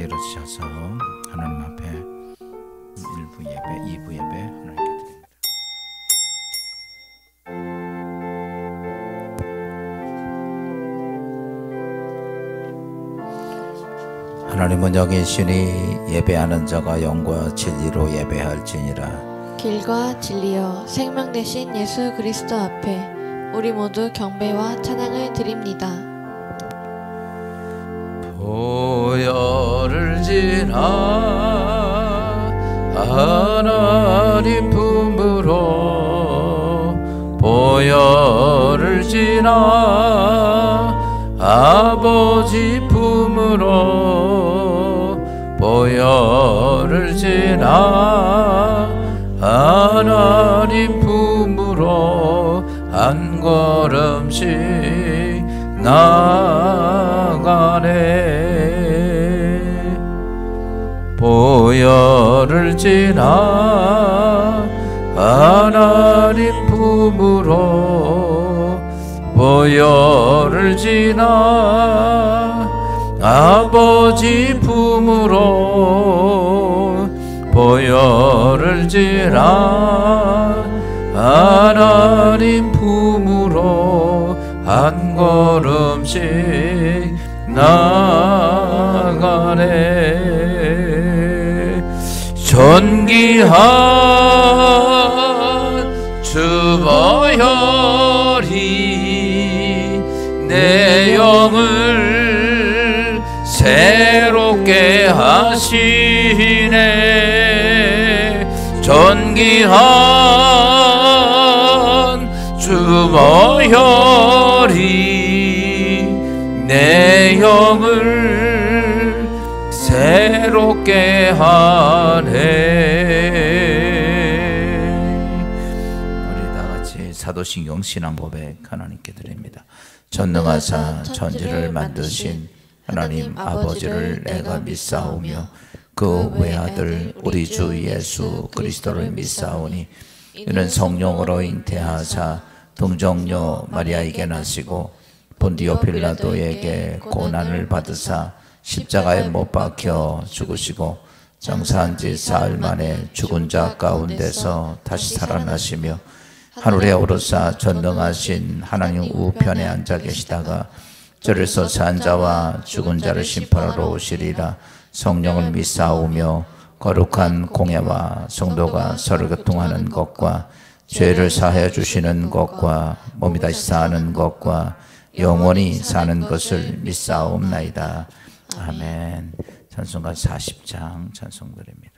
일어서셔서 하나님 앞에 1부 예배, 2부 예배 하나님께 드립니다. 하나님은 여기 계시니 예배하는 자가 영과 진리로 예배할지니라. 길과 진리여 생명 되신 예수 그리스도 앞에 우리 모두 경배와 찬양을 드립니다. 보혈을 지나 하나님 품으로 보혈을 지나 아버지 품으로 보혈을 지나 하나님 품으로 한 걸음씩 나가네. 보혈을 지나 하나님 품으로 보혈을 지나 아버지 품으로 보혈을 지나 하나님 품으로 한 걸음씩 나가네. 존귀한 주 보혈이 내 영을 새롭게 하시네. 존귀한 주 보혈이 내 영을 새롭게 하네. 우리 다같이 사도신경 신앙고백 하나님께 드립니다. 전능하사 천지를 만드신 하나님 아버지를 내가 믿사오며 그 외아들 우리 주 예수 그리스도를 믿사오니 이는 성령으로 잉태하사 동정녀 마리아에게 나시고 본디오 빌라도에게 고난을 받으사 십자가에 못 박혀 죽으시고 장사한 지 사흘 만에 죽은 자 가운데서 다시 살아나시며 하늘에 오르사 전능하신 하나님 우편에 앉아 계시다가 저리서 산 자와 죽은 자를 심판하러 오시리라. 성령을 믿사오며 거룩한 공예와 성도가 서로 교통하는 것과 죄를 사하여 주시는 것과 몸이 다시 사는 것과 영원히 사는 것을 믿사옵나이다. 아멘. 찬송가 40장 찬송드립니다.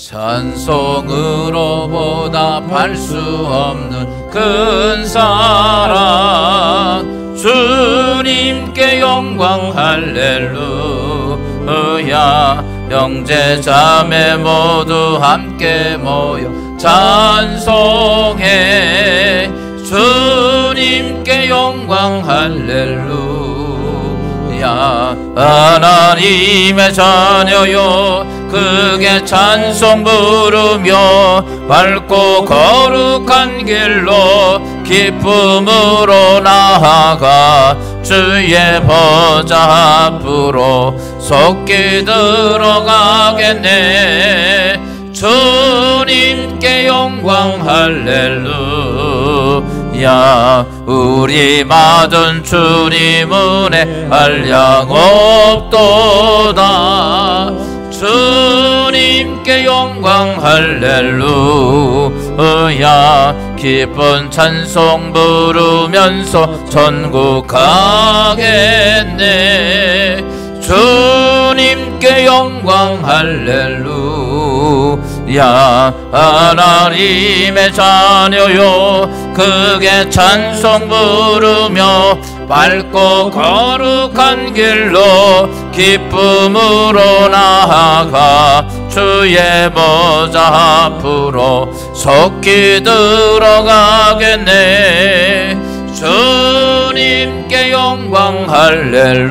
찬송으로 보답할 수 없는 큰 사랑 주님께 영광 할렐루야. 형제 자매 모두 함께 모여 찬송해 주님께 영광 할렐루야. 하나님의 자녀요 크게 찬송 부르며 밝고 거룩한 길로 기쁨으로 나아가 주의 보좌 앞으로 속히 들어가겠네. 주님께 영광 할렐루야. 우리 받은 주님 은혜 한량 없도다. 주님께 영광 할렐루야. 기쁜 찬송 부르면서 천국 가겠네. 주님께 영광 할렐루야. 하나님의 자녀요 크게 찬송 부르며 밝고 거룩한 길로 기쁨으로 나아가 주의 보좌 앞으로 속히 들어가겠네. 주님께 영광 할렐루야.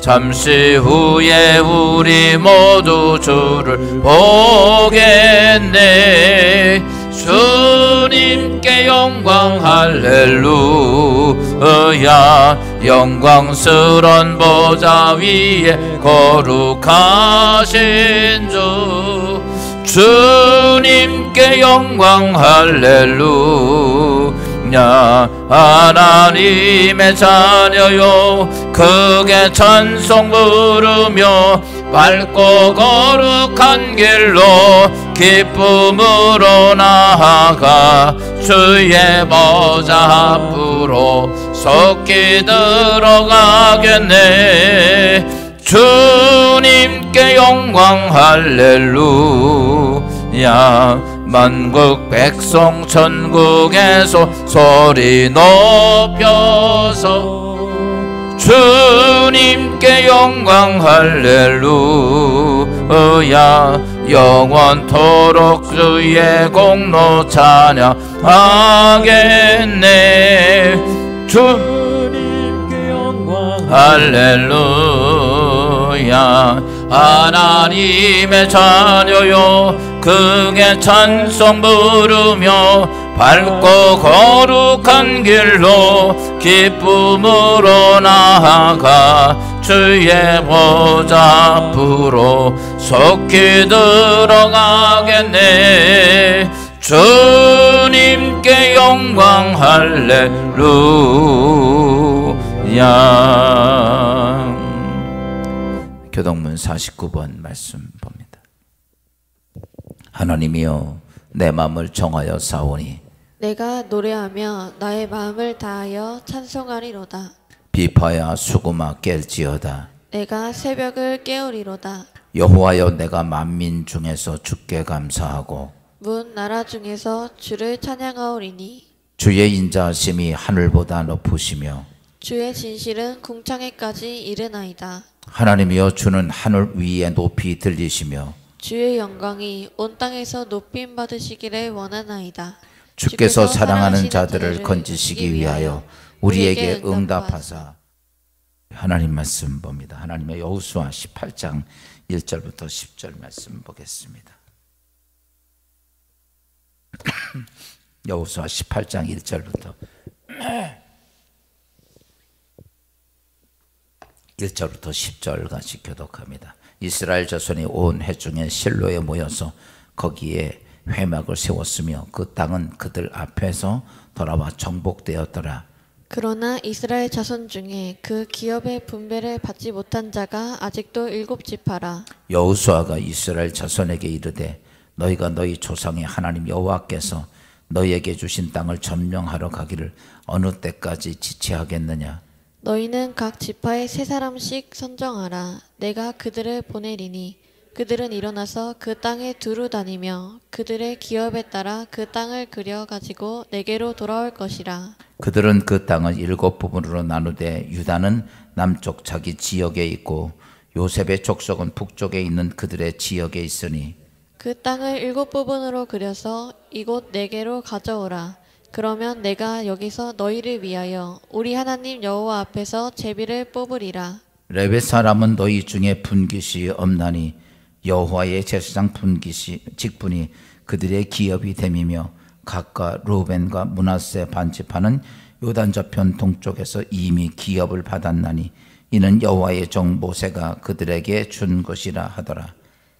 잠시 후에 우리 모두 주를 보겠네. 주님께 영광 할렐루야. 영광스런 보좌 위에 거룩하신 주, 주님께 영광 할렐루야. 하나님의 자녀요 크게 찬송 부르며 밝고 거룩한 길로 기쁨으로 나아가 주의 보좌 앞으로 속히 들어가겠네. 주님께 영광 할렐루야. 만국 백성 천국에서 소리 높여서 주님께 영광 할렐루야. 영원토록 주의 공로 찬양하겠네. 주님께 영광 할렐루야. 하나님의 자녀요 크게 찬송 부르며 밝고 거룩한 길로 기쁨으로 나아가 주의 보좌 앞으로 속히 들어가겠네. 주님께 영광 할렐루야. 교동문 49번 말씀 봅니다. 하나님이여 내 마음을 정하여 싸우니 내가 노래하며 나의 마음을 다하여 찬송하리로다. 비파야 수구마 깰지어다. 내가 새벽을 깨우리로다. 여호와여 내가 만민 중에서 주께 감사하고 문 나라 중에서 주를 찬양하오리니 주의 인자하심이 하늘보다 높으시며 주의 진실은 궁창에까지 이르나이다. 하나님이여 주는 하늘 위에 높이 들리시며 주의 영광이 온 땅에서 높임 받으시기를 원하나이다. 주께서 사랑하는 자들을 건지시기 위하여 우리에게 응답하사. 하나님 말씀 봅니다. 하나님의 여호수아 18장 1절부터 10절 말씀 보겠습니다. 여호수아 18장 1절부터 1절부터 10절까지 교독합니다. 이스라엘 자손이 온 회중에 실로에 모여서 거기에 회막을 세웠으며 그 땅은 그들 앞에서 돌아와 정복되었더라. 그러나 이스라엘 자손 중에 그 기업의 분배를 받지 못한 자가 아직도 7지파라. 여호수아가 이스라엘 자손에게 이르되 너희가 너희 조상의 하나님 여호와께서 너희에게 주신 땅을 점령하러 가기를 어느 때까지 지체하겠느냐. 너희는 각 지파에 3사람씩 선정하라. 내가 그들을 보내리니 그들은 일어나서 그 땅에 두루 다니며 그들의 기업에 따라 그 땅을 그려 가지고 내게로 돌아올 것이라. 그들은 그 땅을 7부분으로 나누되 유다는 남쪽 자기 지역에 있고 요셉의 족속은 북쪽에 있는 그들의 지역에 있으니 그 땅을 7부분으로 그려서 이곳 내게로 가져오라. 그러면 내가 여기서 너희를 위하여 우리 하나님 여호와 앞에서 제비를 뽑으리라. 레위 사람은 너희 중에 분깃이 없나니 여호와의 제사장 직분이 그들의 기업이 됨이며 각과 루벤과 므낫세 반지파는 요단 저편 동쪽에서 이미 기업을 받았나니 이는 여호와의 종 모세가 그들에게 준 것이라 하더라.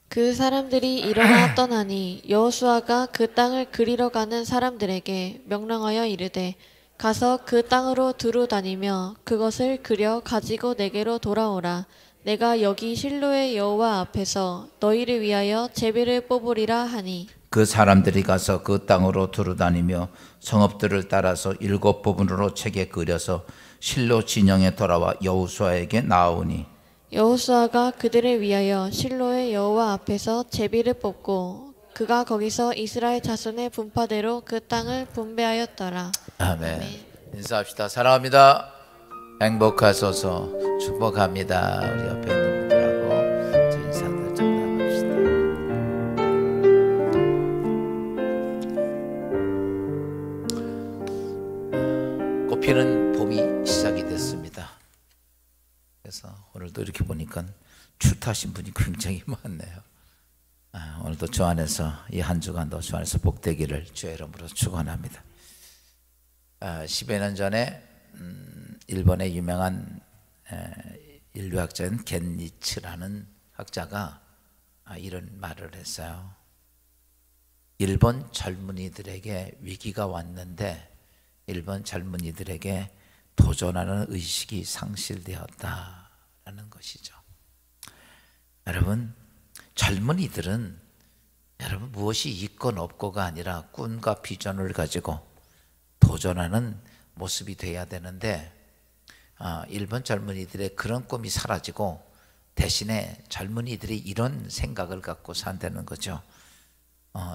그 사람들이 일어나 떠나니 여호수아가 그 땅을 그리러 가는 사람들에게 명령하여 이르되 가서 그 땅으로 두루 다니며 그것을 그려 가지고 내게로 돌아오라. 내가 여기 실로의 여호와 앞에서 너희를 위하여 제비를 뽑으리라 하니 그 사람들이 가서 그 땅으로 두루 다니며 성읍들을 따라서 7부분으로 채게 그려서 실로 진영에 돌아와 여호수아에게 나아오니 여호수아가 그들을 위하여 실로의 여호와 앞에서 제비를 뽑고 그가 거기서 이스라엘 자손의 분파대로 그 땅을 분배하였더라. 아멘. 인사합시다. 사랑합니다. 행복하소서. 축복합니다. 우리 옆에 있는 분들하고 제 인사들 전달합시다. 꽃피는 봄이 시작이 됐습니다. 그래서 오늘도 이렇게 보니까 출타하신 분이 굉장히 많네요. 오늘도 주 안에서 이 한 주간도 주 안에서 복되기를 주의 이름으로 축원합니다. 10여 년 전에 일본의 유명한 인류학자인 겐니츠라는 학자가 이런 말을 했어요. 일본 젊은이들에게 위기가 왔는데 일본 젊은이들에게 도전하는 의식이 상실되었다라는 것이죠. 여러분, 젊은이들은 여러분 무엇이 있건 없고가 아니라 꿈과 비전을 가지고 도전하는 모습이 돼야 되는데 일본 젊은이들의 그런 꿈이 사라지고 대신에 젊은이들이 이런 생각을 갖고 산다는 거죠.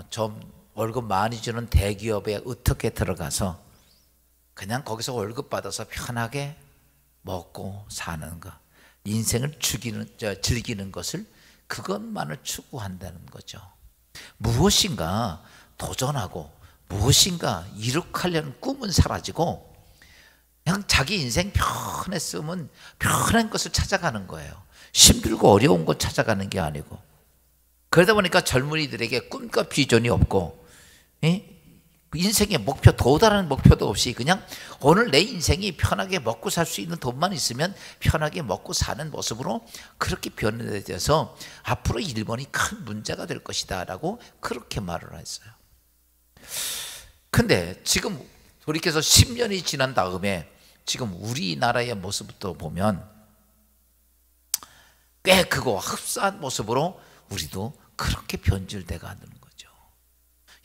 좀 월급 많이 주는 대기업에 어떻게 들어가서 그냥 거기서 월급 받아서 편하게 먹고 사는 것, 인생을 즐기는 것을 그것만을 추구한다는 거죠. 무엇인가 도전하고 무엇인가 이룩하려는 꿈은 사라지고 그냥 자기 인생 편했으면 편한 것을 찾아가는 거예요. 힘들고 어려운 것 찾아가는 게 아니고. 그러다 보니까 젊은이들에게 꿈과 비전이 없고 인생의 목표, 도달하는 목표도 없이 그냥 오늘 내 인생이 편하게 먹고 살 수 있는 돈만 있으면 편하게 먹고 사는 모습으로 그렇게 변해서 앞으로 일본이 큰 문제가 될 것이다 라고 그렇게 말을 했어요. 근데 지금 돌이켜서 10년이 지난 다음에 지금 우리나라의 모습부터 보면 꽤 크고 흡사한 모습으로 우리도 그렇게 변질돼 가는 거죠.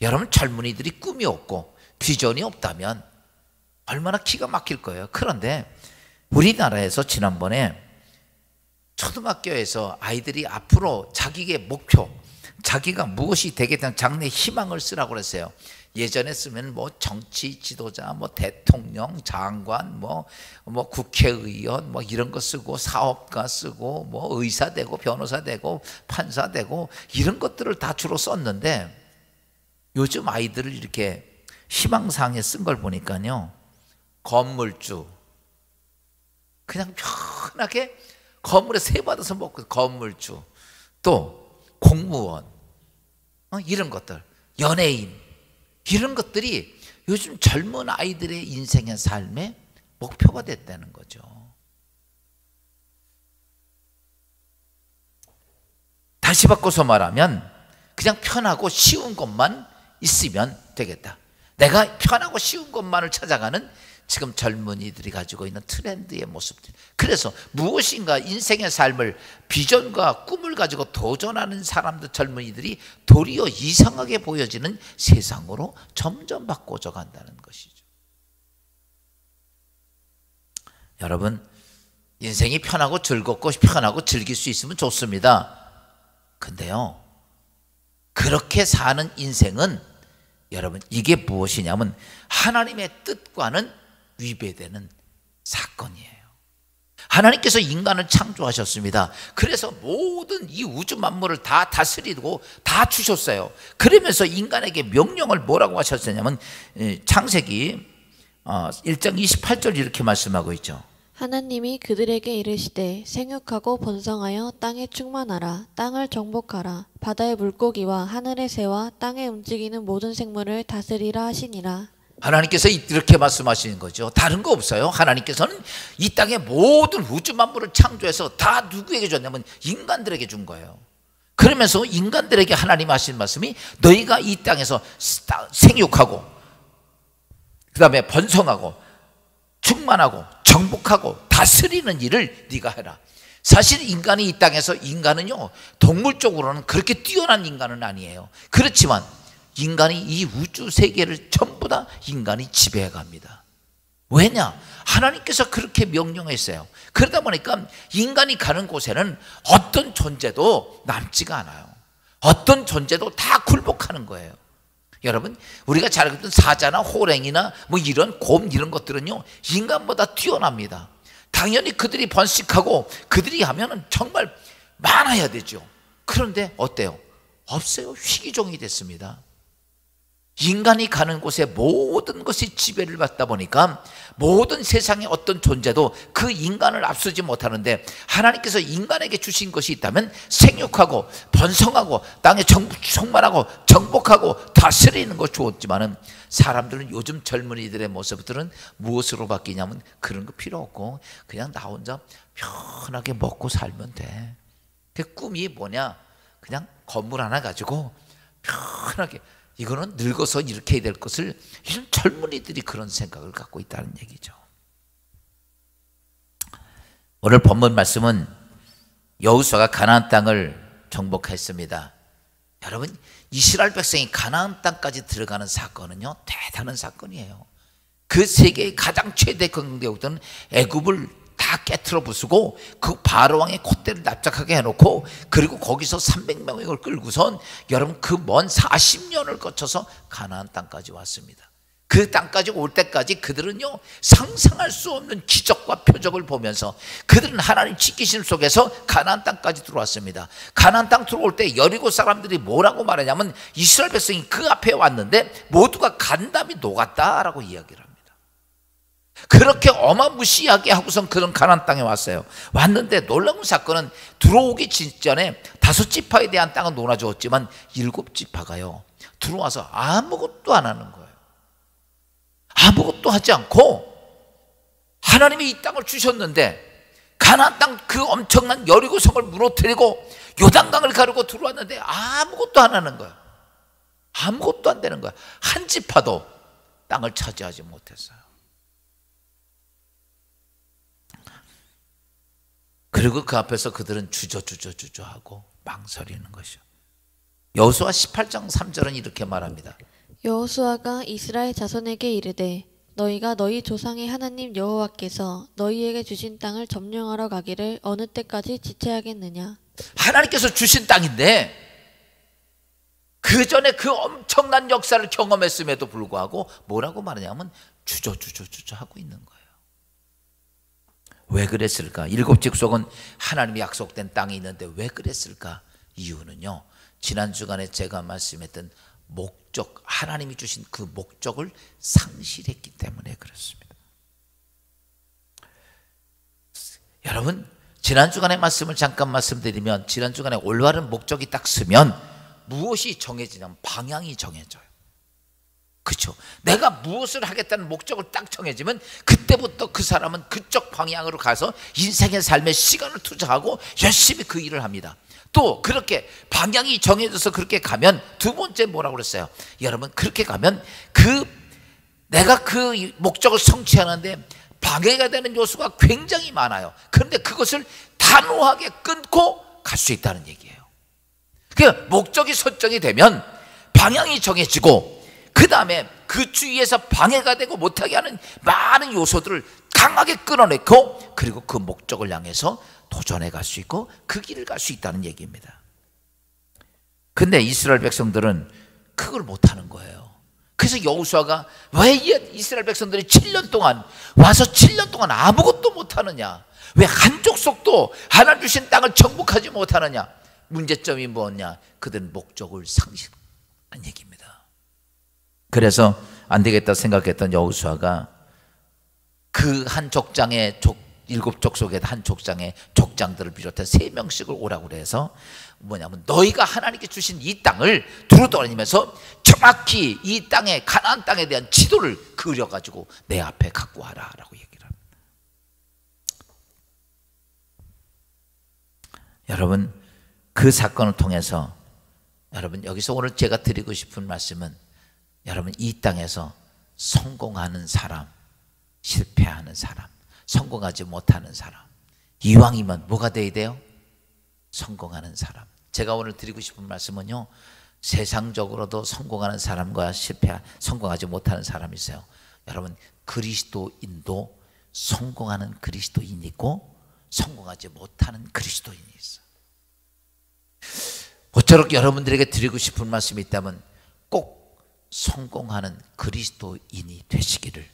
여러분, 젊은이들이 꿈이 없고 비전이 없다면 얼마나 기가 막힐 거예요. 그런데 우리나라에서 지난번에 초등학교에서 아이들이 앞으로 자기의 목표, 자기가 무엇이 되겠다는 장래 희망을 쓰라고 그랬어요. 예전에 쓰면 뭐 정치 지도자, 뭐 대통령, 장관, 뭐 국회의원, 뭐 이런 거 쓰고 사업가 쓰고 뭐 의사 되고 변호사 되고 판사 되고 이런 것들을 다 주로 썼는데 요즘 아이들을 이렇게 희망사항에 쓴 걸 보니까요, 건물주, 그냥 편하게 건물에 세 받아서 먹고 건물주, 또 공무원, 이런 것들, 연예인, 이런 것들이 요즘 젊은 아이들의 인생의 삶의 목표가 됐다는 거죠. 다시 바꿔서 말하면 그냥 편하고 쉬운 것만 있으면 되겠다. 내가 편하고 쉬운 것만을 찾아가는 지금 젊은이들이 가지고 있는 트렌드의 모습들. 그래서 무엇인가 인생의 삶을 비전과 꿈을 가지고 도전하는 사람들, 젊은이들이 도리어 이상하게 보여지는 세상으로 점점 바꿔져 간다는 것이죠. 여러분, 인생이 편하고 즐겁고 편하고 즐길 수 있으면 좋습니다. 근데요, 그렇게 사는 인생은 여러분, 이게 무엇이냐면 하나님의 뜻과는 위배되는 사건이에요. 하나님께서 인간을 창조하셨습니다. 그래서 모든 이 우주 만물을 다 다스리고 다 주셨어요. 그러면서 인간에게 명령을 뭐라고 하셨냐면 창세기 1장 28절 이렇게 말씀하고 있죠. 하나님이 그들에게 이르시되 생육하고 번성하여 땅에 충만하라. 땅을 정복하라. 바다의 물고기와 하늘의 새와 땅에 움직이는 모든 생물을 다스리라 하시니라. 하나님께서 이렇게 말씀하시는 거죠. 다른 거 없어요. 하나님께서는 이 땅의 모든 우주 만물을 창조해서 다 누구에게 줬냐면 인간들에게 준 거예요. 그러면서 인간들에게 하나님 하신 말씀이 너희가 이 땅에서 생육하고 그 다음에 번성하고 충만하고 정복하고 다스리는 일을 네가 해라. 사실 인간이 이 땅에서, 인간은요 동물적으로는 그렇게 뛰어난 인간은 아니에요. 그렇지만 인간이 이 우주 세계를 전부 다 인간이 지배해 갑니다. 왜냐? 하나님께서 그렇게 명령했어요. 그러다 보니까 인간이 가는 곳에는 어떤 존재도 남지가 않아요. 어떤 존재도 다 굴복하는 거예요. 여러분, 우리가 잘 알고 있던 사자나 호랭이나 뭐 이런 곰 이런 것들은요 인간보다 뛰어납니다. 당연히 그들이 번식하고 그들이 하면은 정말 많아야 되죠. 그런데 어때요? 없어요. 희귀종이 됐습니다. 인간이 가는 곳에 모든 것이 지배를 받다 보니까 모든 세상의 어떤 존재도 그 인간을 앞서지 못하는데, 하나님께서 인간에게 주신 것이 있다면 생육하고 번성하고 땅에 충만하고 정복하고 다스리는 것 주었지만은, 사람들은 요즘 젊은이들의 모습들은 무엇으로 바뀌냐면 그런 거 필요 없고 그냥 나 혼자 편하게 먹고 살면 돼. 그 꿈이 뭐냐? 그냥 건물 하나 가지고 편하게, 이거는 늙어서 이렇게 해야 될 것을 이런 젊은이들이 그런 생각을 갖고 있다는 얘기죠. 오늘 본문 말씀은 여호수아가 가나안 땅을 정복했습니다. 여러분, 이스라엘 백성이 가나안 땅까지 들어가는 사건은요, 대단한 사건이에요. 그 세계의 가장 최대 강대국들은 애굽을 다 깨트려 부수고 그 바로 왕의 콧대를 납작하게 해놓고, 그리고 거기서 300명을 끌고선 여러분 그 먼 40년을 거쳐서 가나안 땅까지 왔습니다. 그 땅까지 올 때까지 그들은요, 상상할 수 없는 기적과 표적을 보면서 그들은 하나님 지키심 속에서 가나안 땅까지 들어왔습니다. 가나안 땅 들어올 때 여리고 사람들이 뭐라고 말하냐면, 이스라엘 백성이 그 앞에 왔는데 모두가 간담이 녹았다라고 이야기를 합니다. 그렇게 어마무시하게 하고선 그런 가나안 땅에 왔어요. 왔는데 놀라운 사건은, 들어오기 직전에 5지파에 대한 땅은 논아주었지만 7지파가요 들어와서 아무것도 안 하는 거예요. 아무것도 하지 않고, 하나님이 이 땅을 주셨는데 가나안 땅 그 엄청난 여리고 성을 무너뜨리고 요단강을 가르고 들어왔는데 아무것도 안 하는 거예요. 아무것도 안 되는 거예요. 한 지파도 땅을 차지하지 못했어요. 그리고 그 앞에서 그들은 주저하고 망설이는 것이요. 여호수아 18장 3절은 이렇게 말합니다. 여호수아가 이스라엘 자손에게 이르되 너희가 너희 조상의 하나님 여호와께서 너희에게 주신 땅을 점령하러 가기를 어느 때까지 지체하겠느냐. 하나님께서 주신 땅인데 그 전에 그 엄청난 역사를 경험했음에도 불구하고 뭐라고 말하냐면 주저하고 있는 거예요. 왜 그랬을까? 7족속은 하나님이 약속된 땅이 있는데 왜 그랬을까? 이유는요, 지난 주간에 제가 말씀했던 목적, 하나님이 주신 그 목적을 상실했기 때문에 그렇습니다. 여러분, 지난 주간의 말씀을 잠깐 말씀드리면, 지난 주간에 올바른 목적이 딱 서면 무엇이 정해지냐면 방향이 정해져요. 그렇죠? 내가 무엇을 하겠다는 목적을 딱 정해지면 그때부터 그 사람은 그쪽 방향으로 가서 인생의 삶에 시간을 투자하고 열심히 그 일을 합니다. 또 그렇게 방향이 정해져서 그렇게 가면, 두 번째 뭐라고 그랬어요? 여러분, 그렇게 가면 내가 그 목적을 성취하는데 방해가 되는 요소가 굉장히 많아요. 그런데 그것을 단호하게 끊고 갈 수 있다는 얘기예요. 그 목적이 설정이 되면 방향이 정해지고, 그 다음에 그 주위에서 방해가 되고 못하게 하는 많은 요소들을 강하게 끊어내고, 그리고 그 목적을 향해서 도전해 갈 수 있고 그 길을 갈 수 있다는 얘기입니다. 근데 이스라엘 백성들은 그걸 못하는 거예요. 그래서 여호수아가 왜 이스라엘 백성들이 7년 동안 와서 7년 동안 아무것도 못하느냐, 왜 한 족속도 하나님 주신 땅을 정복하지 못하느냐? 문제점이 뭐냐? 그들은 목적을 상실한 얘기입니다. 그래서 안 되겠다 생각했던 여호수아가 그 한 족장의 7족속의 한 족장의 족장들을 비롯해 3명씩을 오라고 그래서 뭐냐면, 너희가 하나님께 주신 이 땅을 두루다니면서 정확히 이 땅에, 가나안 땅에 대한 지도를 그려가지고 내 앞에 갖고 와라 라고 얘기를 합니다. 여러분, 그 사건을 통해서 여러분, 여기서 오늘 제가 드리고 싶은 말씀은, 여러분, 이 땅에서 성공하는 사람, 실패하는 사람, 성공하지 못하는 사람, 이왕이면 뭐가 돼야 돼요? 성공하는 사람. 제가 오늘 드리고 싶은 말씀은요, 세상적으로도 성공하는 사람과 성공하지 못하는 사람이 있어요. 여러분, 그리스도인도 성공하는 그리스도인이 있고 성공하지 못하는 그리스도인이 있어요. 모쪼록 여러분들에게 드리고 싶은 말씀이 있다면 꼭 성공하는 그리스도인이 되시기를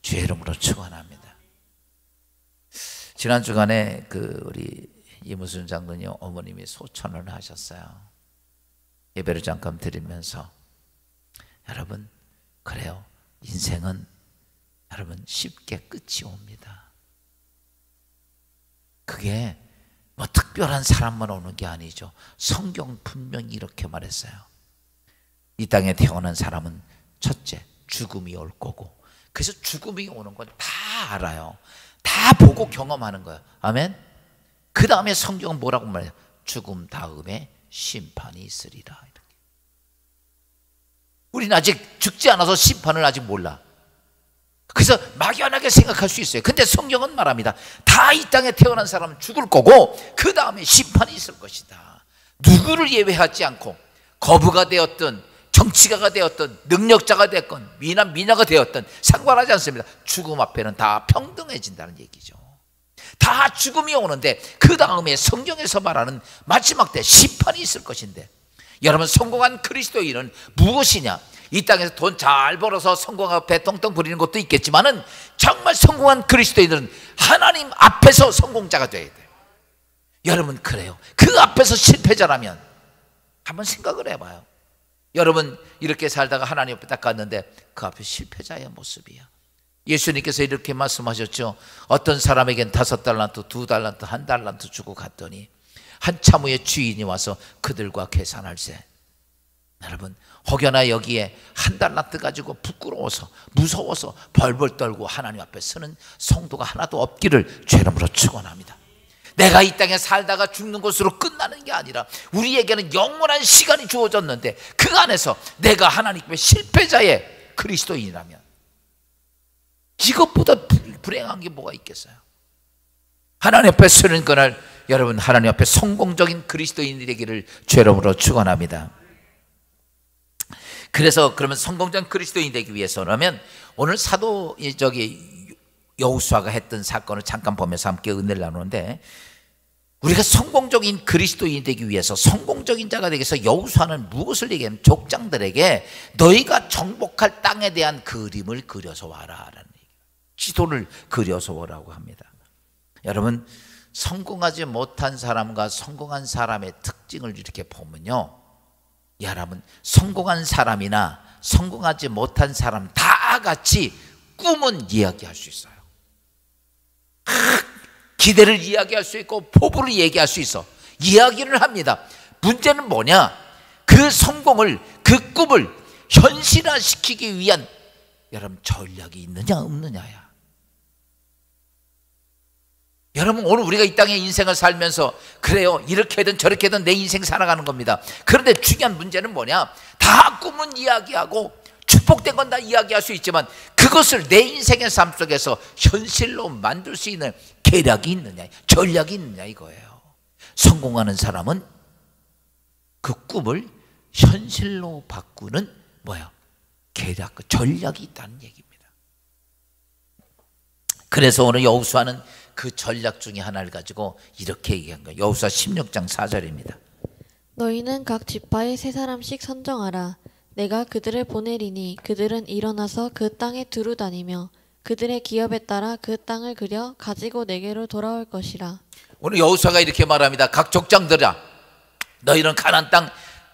주의 이름으로 축원합니다. 지난 주간에 우리 이무순 장군이 어머님이 소천을 하셨어요. 예배를 잠깐 드리면서 여러분, 그래요. 인생은 여러분 쉽게 끝이 옵니다. 그게 뭐 특별한 사람만 오는 게 아니죠. 성경 분명히 이렇게 말했어요. 이 땅에 태어난 사람은 첫째, 죽음이 올 거고, 그래서 죽음이 오는 건 다 알아요. 다 보고 경험하는 거예요. 아멘. 그 다음에 성경은 뭐라고 말해요? 죽음 다음에 심판이 있으리라. 이렇게. 우리는 아직 죽지 않아서 심판을 아직 몰라. 그래서 막연하게 생각할 수 있어요. 근데 성경은 말합니다. 다 이 땅에 태어난 사람은 죽을 거고 그 다음에 심판이 있을 것이다. 누구를 예외하지 않고, 거부가 되었든 정치가가 되었든 능력자가 되었든 미나가 되었든 상관하지 않습니다. 죽음 앞에는 다 평등해진다는 얘기죠. 다 죽음이 오는데 그 다음에 성경에서 말하는 마지막 때 심판이 있을 것인데, 여러분, 성공한 그리스도인은 무엇이냐? 이 땅에서 돈 잘 벌어서 성공하고 배 똥똥 부리는 것도 있겠지만은 정말 성공한 그리스도인은 하나님 앞에서 성공자가 돼야 돼요. 여러분, 그래요. 그 앞에서 실패자라면 한번 생각을 해봐요. 여러분, 이렇게 살다가 하나님 앞에 딱 갔는데 그 앞에 실패자의 모습이야. 예수님께서 이렇게 말씀하셨죠. 어떤 사람에겐 5달란트, 2달란트, 1달란트 주고 갔더니 한참 후에 주인이 와서 그들과 계산할세. 여러분, 혹여나 여기에 1달란트 가지고 부끄러워서 무서워서 벌벌 떨고 하나님 앞에 서는 성도가 하나도 없기를 주 이름으로 축원합니다. 내가 이 땅에 살다가 죽는 것으로 끝나는 게 아니라 우리에게는 영원한 시간이 주어졌는데 그 안에서 내가 하나님께 실패자의 그리스도인이라면 이것보다 불행한 게 뭐가 있겠어요? 하나님 앞에 서는 그날 여러분, 하나님 앞에 성공적인 그리스도인이 되기를 주 이름으로 축원합니다. 그래서 그러면 성공적인 그리스도인이 되기 위해서라면 오늘 사도 여호수아가 했던 사건을 잠깐 보면서 함께 은혜를 나누는데, 우리가 성공적인 그리스도인이 되기 위해서, 성공적인 자가 되기 위해서 여호수아는 무엇을 얘기하면 족장들에게 너희가 정복할 땅에 대한 그림을 그려서 와라라는 얘기예요. 지도를 그려서 오라고 합니다. 여러분, 성공하지 못한 사람과 성공한 사람의 특징을 이렇게 보면요, 여러분, 성공한 사람이나 성공하지 못한 사람 다 같이 꿈은 이야기할 수 있어요. 기대를 이야기할 수 있고 포부를 얘기할 수 있어. 이야기를 합니다. 문제는 뭐냐? 그 성공을, 그 꿈을 현실화시키기 위한 여러분 전략이 있느냐 없느냐야. 여러분, 오늘 우리가 이 땅에 인생을 살면서 그래요, 이렇게든 저렇게든 내 인생 살아가는 겁니다. 그런데 중요한 문제는 뭐냐? 다 꿈은 이야기하고 축복된 건 다 이야기할 수 있지만 그것을 내 인생의 삶 속에서 현실로 만들 수 있는 계략이 있느냐, 전략이 있느냐 이거예요. 성공하는 사람은 그 꿈을 현실로 바꾸는 뭐야? 계략, 전략이 있다는 얘기입니다. 그래서 오늘 여호수아는 그 전략 중에 하나를 가지고 이렇게 얘기한 거예요. 여호수아 16장 4절입니다. 너희는 각 지파에 3사람씩 선정하라. 내가 그들을 보내리니 그들은 일어나서 그 땅에 두루 다니며 그들의 기업에 따라 그 땅을 그려 가지고 내게로 돌아올 것이라. 오늘 여호수아가 이렇게 말합니다. 각 족장들아, 너희는 가나안 땅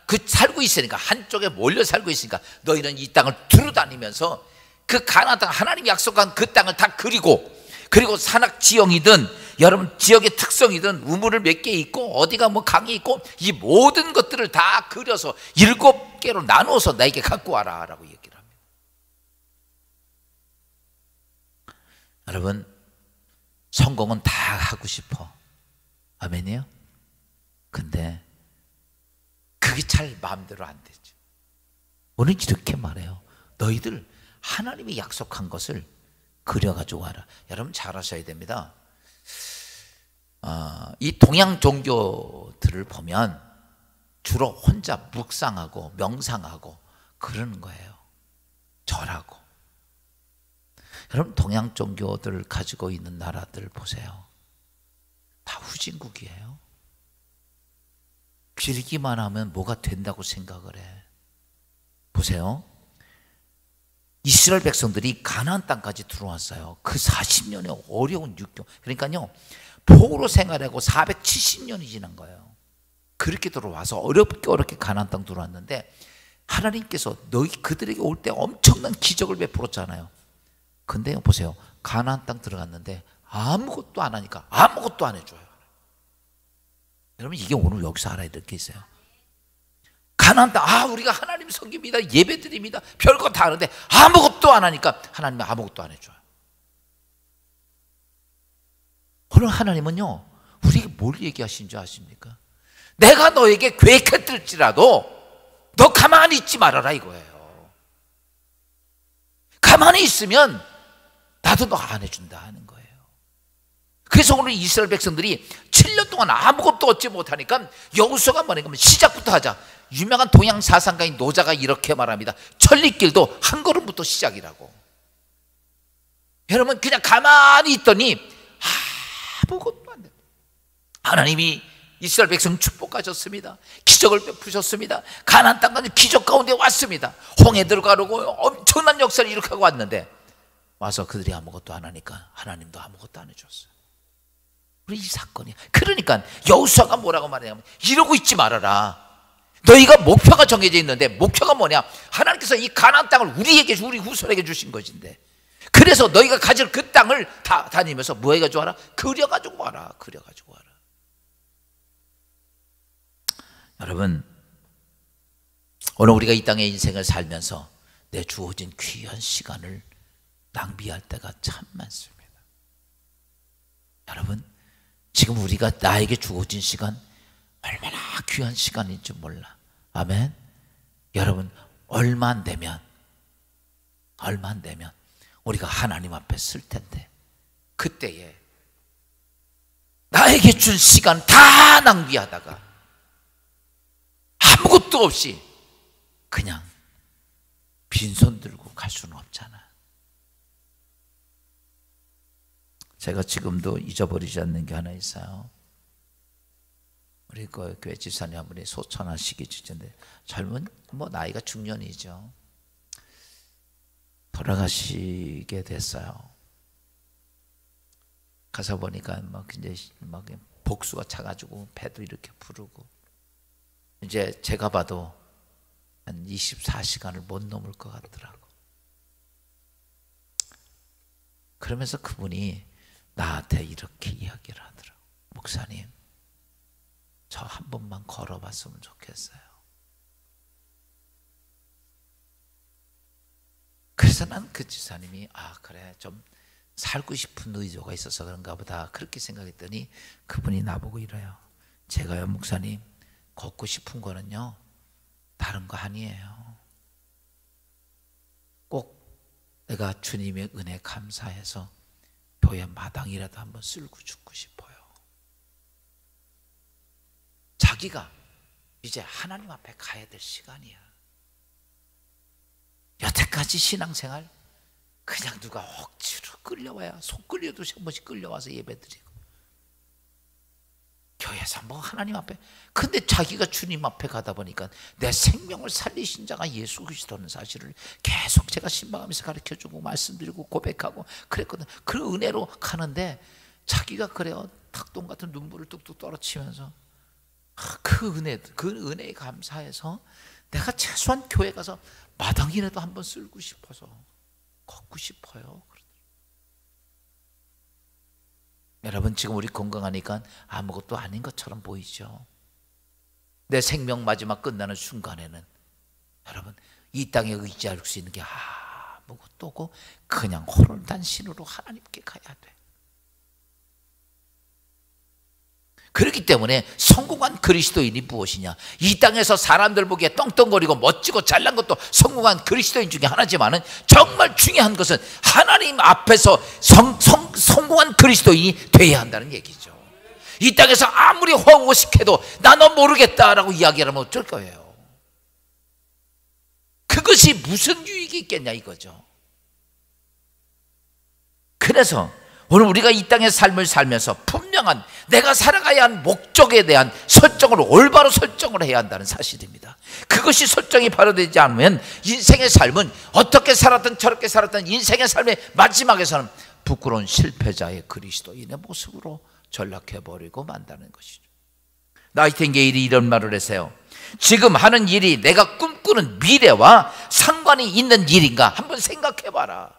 그 살고 있으니까, 한쪽에 몰려 살고 있으니까 너희는 이 땅을 두루 다니면서 그 가나안 땅, 하나님이 약속한 그 땅을 다 그리고 산악 지형이든 여러분 지역의 특성이든 우물을 몇 개 있고 어디가 뭐 강이 있고 이 모든 것들을 다 그려서 7개로 나누어서 나에게 갖고 와라 라고 얘기를 합니다. 여러분, 성공은 다 하고 싶어. 아멘이요? 근데 그게 잘 마음대로 안 되죠. 오늘 이렇게 말해요. 너희들 하나님이 약속한 것을 그려가지고 와라. 여러분 잘 아셔야 됩니다. 이 동양 종교들을 보면 주로 혼자 묵상하고 명상하고 그러는 거예요. 절하고. 여러분, 동양 종교들을 가지고 있는 나라들 보세요. 다 후진국이에요. 빌기만 하면 뭐가 된다고 생각을 해. 보세요. 이스라엘 백성들이 가나안 땅까지 들어왔어요. 그 40년의 어려운 육경. 그러니까요, 포로로 생활하고 470년이 지난 거예요. 그렇게 들어와서 어렵게 가나안 땅 들어왔는데 하나님께서 그들에게 올 때 엄청난 기적을 베풀었잖아요. 근데 보세요, 가나안 땅 들어갔는데 아무것도 안 하니까 아무것도 안 해줘요. 여러분, 이게 오늘 여기서 알아야 될 게 있어요. 가나안 땅, 우리가 하나님 섬깁니다, 예배드립니다, 별거 다 하는데 아무것도 안 하니까 하나님은 아무것도 안 해줘요. 오늘 하나님은요, 우리에게 뭘 얘기하신 줄 아십니까? 내가 너에게 계획했을지라도 너 가만히 있지 말아라 이거예요. 가만히 있으면 나도 너 안 해준다 하는 거예요. 그래서 오늘 이스라엘 백성들이 7년 동안 아무것도 얻지 못하니까 여호수아가 뭐냐면 시작부터 하자. 유명한 동양 사상가인 노자가 이렇게 말합니다. 천리길도 한 걸음부터 시작이라고. 여러분, 그냥 가만히 있더니 아무것도 안 돼. 하나님이 이스라엘 백성 축복하셨습니다. 기적을 베푸셨습니다. 가나안 땅까지 기적 가운데 왔습니다. 홍해 들어가려고 엄청난 역사를 일으키고 왔는데 와서 그들이 아무것도 안 하니까 하나님도 아무것도 안 해줬어요. 우리 이 사건이야. 그러니까 여호수아가 뭐라고 말하냐면 이러고 있지 말아라. 너희가 목표가 정해져 있는데 목표가 뭐냐? 하나님께서 이 가나안 땅을 우리에게, 우리 후손에게 주신 것인데, 그래서 너희가 가질 그 땅을 다니면서 뭐 해가지고 와라? 그려가지고 와라. 그려가지고 와라. 여러분, 오늘 우리가 이 땅의 인생을 살면서 내 주어진 귀한 시간을 낭비할 때가 참 많습니다. 여러분, 지금 우리가 나에게 주어진 시간 얼마나 귀한 시간인지 몰라. 아멘. 여러분, 얼마 안 되면 우리가 하나님 앞에 쓸 텐데, 그때에 나에게 준 시간 다 낭비하다가 아무것도 없이 그냥 빈손 들고 갈 수는 없잖아. 제가 지금도 잊어버리지 않는 게 하나 있어요. 우리 그 교회 집사님 한 분이 소천하시기 직전인데, 젊은 나이가 중년이죠. 돌아가시게 됐어요. 가서 보니까 이제 복수가 차가지고 배도 이렇게 부르고, 이제 제가 봐도 한 24시간을 못 넘을 것 같더라고. 그러면서 그분이 나한테 이렇게 이야기를 하더라고. 목사님, 저 한 번만 걸어봤으면 좋겠어요. 그래서 난 그 지사님이 그래, 좀 살고 싶은 의도가 있어서 그런가 보다 그렇게 생각했더니 그분이 나보고 이래요. 제가요, 목사님, 걷고 싶은 거는요 다른 거 아니에요. 꼭 내가 주님의 은혜 감사해서 교회 마당이라도 한번 쓸고 죽고 싶어요. 자기가 이제 하나님 앞에 가야 될 시간이야. 여태까지 신앙생활 그냥 누가 억지로 끌려와야, 속 끌려도 한 번씩 끌려와서 예배드리고, 교회에서 하나님 앞에, 근데 자기가 주님 앞에 가다 보니까 내 생명을 살리신 자가 예수 그리스도는 사실을 계속 제가 신방하면서 가르쳐주고 말씀드리고 고백하고 그랬거든. 그 은혜로 가는데 자기가 그래요, 탁동 같은 눈물을 뚝뚝 떨어치면서 그 은혜에 감사해서 내가 최소한 교회 가서 마당이라도 한번 쓸고 싶어서 걷고 싶어요. 여러분, 지금 우리 건강하니까 아무것도 아닌 것처럼 보이죠. 내 생명 마지막 끝나는 순간에는 여러분, 이 땅에 의지할 수 있는 게 아무것도 없고 그냥 홀단신으로 하나님께 가야 돼. 그렇기 때문에 성공한 그리스도인이 무엇이냐? 이 땅에서 사람들 보기에 떵떵거리고 멋지고 잘난 것도 성공한 그리스도인 중에 하나지만은 정말 중요한 것은 하나님 앞에서 성공한 그리스도인이 돼야 한다는 얘기죠. 이 땅에서 아무리 호의호식해도 나 너 모르겠다라고 이야기하면 어쩔 거예요. 그것이 무슨 유익이 있겠냐 이거죠. 그래서 오늘 우리가 이 땅의 삶을 살면서 분명한 내가 살아가야 한 목적에 대한 설정을 올바로 설정을 해야 한다는 사실입니다. 그것이 설정이 바로 되지 않으면 인생의 삶은 어떻게 살았든 저렇게 살았든 인생의 삶의 마지막에서는 부끄러운 실패자의 그리스도인의 모습으로 전락해버리고 만다는 것이죠. 나이팅게일이 이런 말을 했어요. 지금 하는 일이 내가 꿈꾸는 꿈꾸는 미래와 상관이 있는 일인가 한번 생각해 봐라.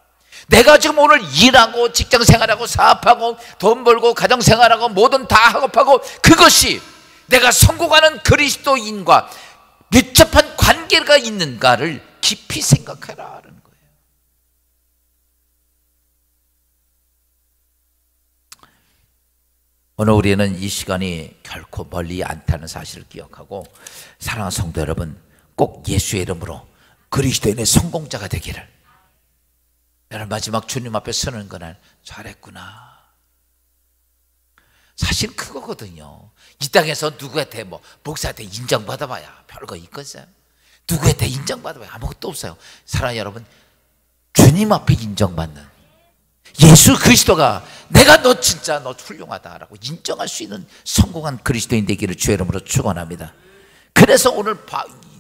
내가 지금 오늘 일하고 직장 생활하고 사업하고 돈 벌고 가정 생활하고 뭐든 다 하고 파고 그것이 내가 성공하는 그리스도인과 밀접한 관계가 있는가를 깊이 생각해라 하는 거예요. 오늘 우리는 이 시간이 결코 멀리 않다는 사실을 기억하고 사랑하는 성도 여러분, 꼭 예수의 이름으로 그리스도인의 성공자가 되기를. 나는 마지막 주님 앞에 서는 거는 잘했구나. 사실 그거거든요. 이 땅에서 누구한테 목사한테 인정받아봐야 별거 있겠어요? 누구한테 인정받아봐야 아무것도 없어요. 사랑하는 여러분, 주님 앞에 인정받는 예수 그리스도가 내가 너 진짜 너 훌륭하다라고 인정할 수 있는 성공한 그리스도인 되기를 주의 이름으로 축원합니다. 그래서 오늘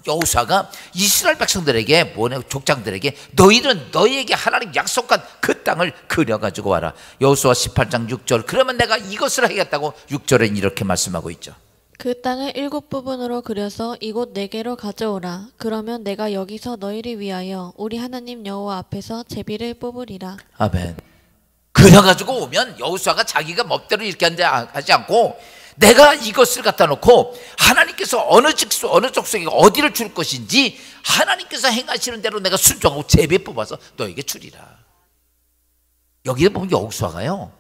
여호수아가 이스라엘 백성들에게 족장들에게 너희는 너희에게 하나님 약속한 그 땅을 그려가지고 와라. 여호수아 18장 6절. 그러면 내가 이것을 하겠다고 6절에 이렇게 말씀하고 있죠. 그 땅을 7부분으로 그려서 이곳 4개로 가져오라. 그러면 내가 여기서 너희를 위하여 우리 하나님 여호와 앞에서 제비를 뽑으리라. 아멘. 그려가지고 오면 여호수아가 자기가 멋대로 이렇게 하지 않고 내가 이것을 갖다 놓고 하나님께서 어느 족속에게 어디를 줄 것인지 하나님께서 행하시는 대로 내가 순종하고 제비 뽑아서 너에게 주리라. 여기에 보면 여호수아가요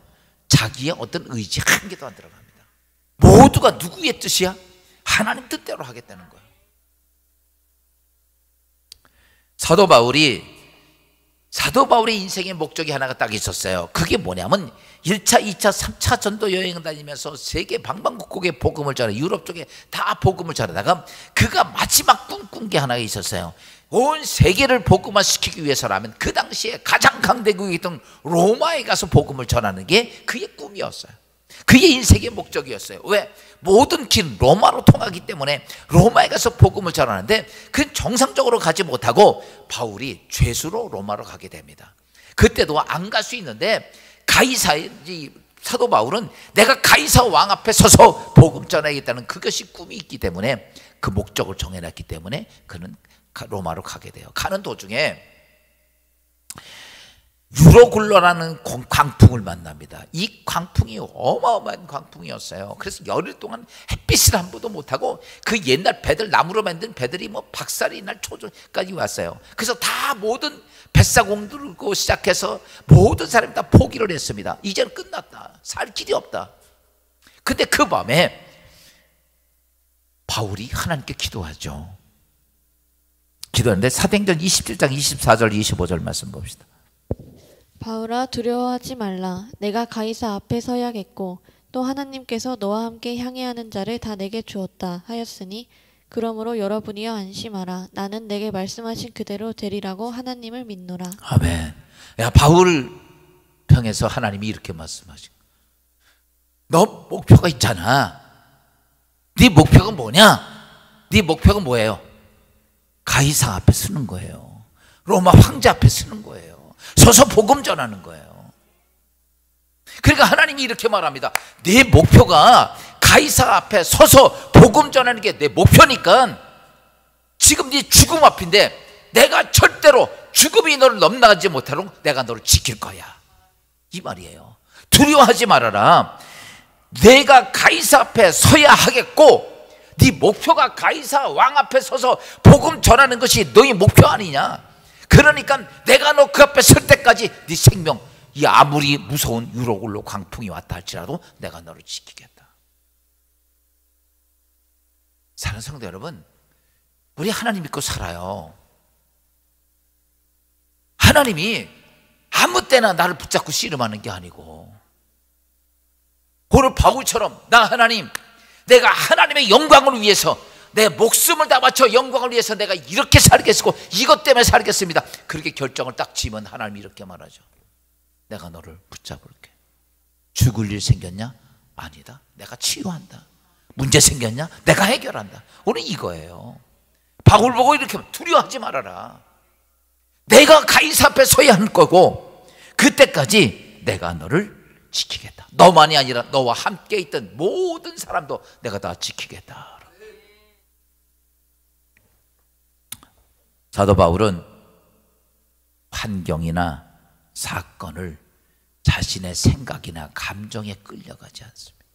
자기의 어떤 의지 한 개도 안 들어갑니다. 모두가 누구의 뜻이야? 하나님 뜻대로 하겠다는 거예요. 사도 바울의 인생의 목적이 하나가 딱 있었어요. 그게 뭐냐면 1차, 2차, 3차 전도 여행을 다니면서 세계 방방곡곡에 복음을 전해, 유럽 쪽에 다 복음을 전하다가 그가 마지막 꿈꾼 게 하나가 있었어요. 온 세계를 복음화시키기 위해서라면 그 당시에 가장 강대국이었던 로마에 가서 복음을 전하는 게 그의 꿈이었어요. 그의 인생의 목적이었어요. 왜? 모든 길은 로마로 통하기 때문에 로마에 가서 복음을 전하는데 그 정상적으로 가지 못하고 바울이 죄수로 로마로 가게 됩니다. 그때도 안 갈 수 있는데 사도 바울은 내가 가이사 왕 앞에 서서 복음 전하겠다는 그것이 꿈이 있기 때문에 그 목적을 정해놨기 때문에 그는 로마로 가게 돼요. 가는 도중에 유로굴러라는 광풍을 만납니다. 이 광풍이 어마어마한 광풍이었어요. 그래서 열흘 동안 햇빛을 한 번도 못하고 그 옛날 배들, 나무로 만든 배들이 박살이 날 초저까지 왔어요. 그래서 다 모든 뱃사공 들고 시작해서 모든 사람이 다 포기를 했습니다. 이제는 끝났다. 살 길이 없다. 근데 그 밤에 바울이 하나님께 기도하죠. 기도하는데 사도행전 27장 24절 25절 말씀 봅시다. 바울아 두려워하지 말라. 내가 가이사 앞에 서야겠고 또 하나님께서 너와 함께 향해하는 자를 다 내게 주었다 하였으니 그러므로 여러분이여 안심하라. 나는 내게 말씀하신 그대로 되리라고 하나님을 믿노라. 아멘. 야, 바울 평에서 하나님이 이렇게 말씀하신 거야. 너 목표가 있잖아. 네 목표가 뭐냐? 네 목표가 뭐예요? 가이사 앞에 서는 거예요. 로마 황제 앞에 서는 거예요. 서서 복음 전하는 거예요. 그러니까 하나님이 이렇게 말합니다. 네 목표가 가이사 앞에 서서 복음 전하는 게 내 목표니까 지금 네 죽음 앞인데 내가 절대로 죽음이 너를 넘나가지 못하도록 내가 너를 지킬 거야. 이 말이에요. 두려워하지 말아라. 내가 가이사 앞에 서야 하겠고 네 목표가 가이사 왕 앞에 서서 복음 전하는 것이 너의 목표 아니냐. 그러니까 내가 너 그 앞에 설 때까지 네 생명, 이 아무리 무서운 유로굴로 광풍이 왔다 할지라도 내가 너를 지키겠다. 사랑하는 성도 여러분, 우리 하나님 믿고 살아요. 하나님이 아무 때나 나를 붙잡고 씨름하는 게 아니고 오늘 바울처럼 나 하나님, 내가 하나님의 영광을 위해서 내 목숨을 다 바쳐 영광을 위해서 내가 이렇게 살겠고 이것 때문에 살겠습니다. 그렇게 결정을 딱 지면 하나님이 이렇게 말하죠. 내가 너를 붙잡을게. 죽을 일 생겼냐? 아니다. 내가 치유한다. 문제 생겼냐? 내가 해결한다. 오늘 이거예요. 바울 보고 이렇게 두려워하지 말아라. 내가 가이사 앞에 서야 할 거고 그때까지 내가 너를 지키겠다. 너만이 아니라 너와 함께 있던 모든 사람도 내가 다 지키겠다. 사도 바울은 환경이나 사건을 자신의 생각이나 감정에 끌려가지 않습니다.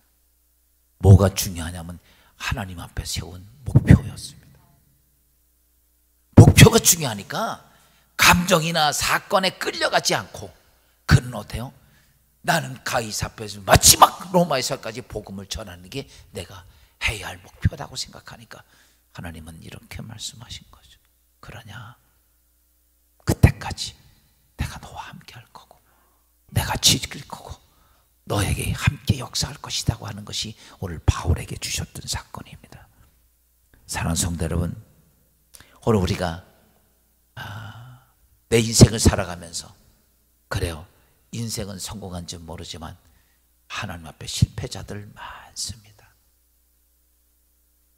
뭐가 중요하냐면 하나님 앞에 세운 목표였습니다. 목표가 중요하니까 감정이나 사건에 끌려가지 않고 그는 어때요? 나는 가이사 앞에서 마지막 로마에서까지 복음을 전하는 게 내가 해야 할 목표라고 생각하니까 하나님은 이렇게 말씀하신 거죠. 그러냐? 그때까지 내가 너와 함께 할 거고 내가 지킬 거고 너에게 함께 역사할 것이라고 하는 것이 오늘 바울에게 주셨던 사건입니다. 사랑하는 성도 여러분, 오늘 우리가 내 인생을 살아가면서 그래요, 인생은 성공한지 모르지만 하나님 앞에 실패자들 많습니다.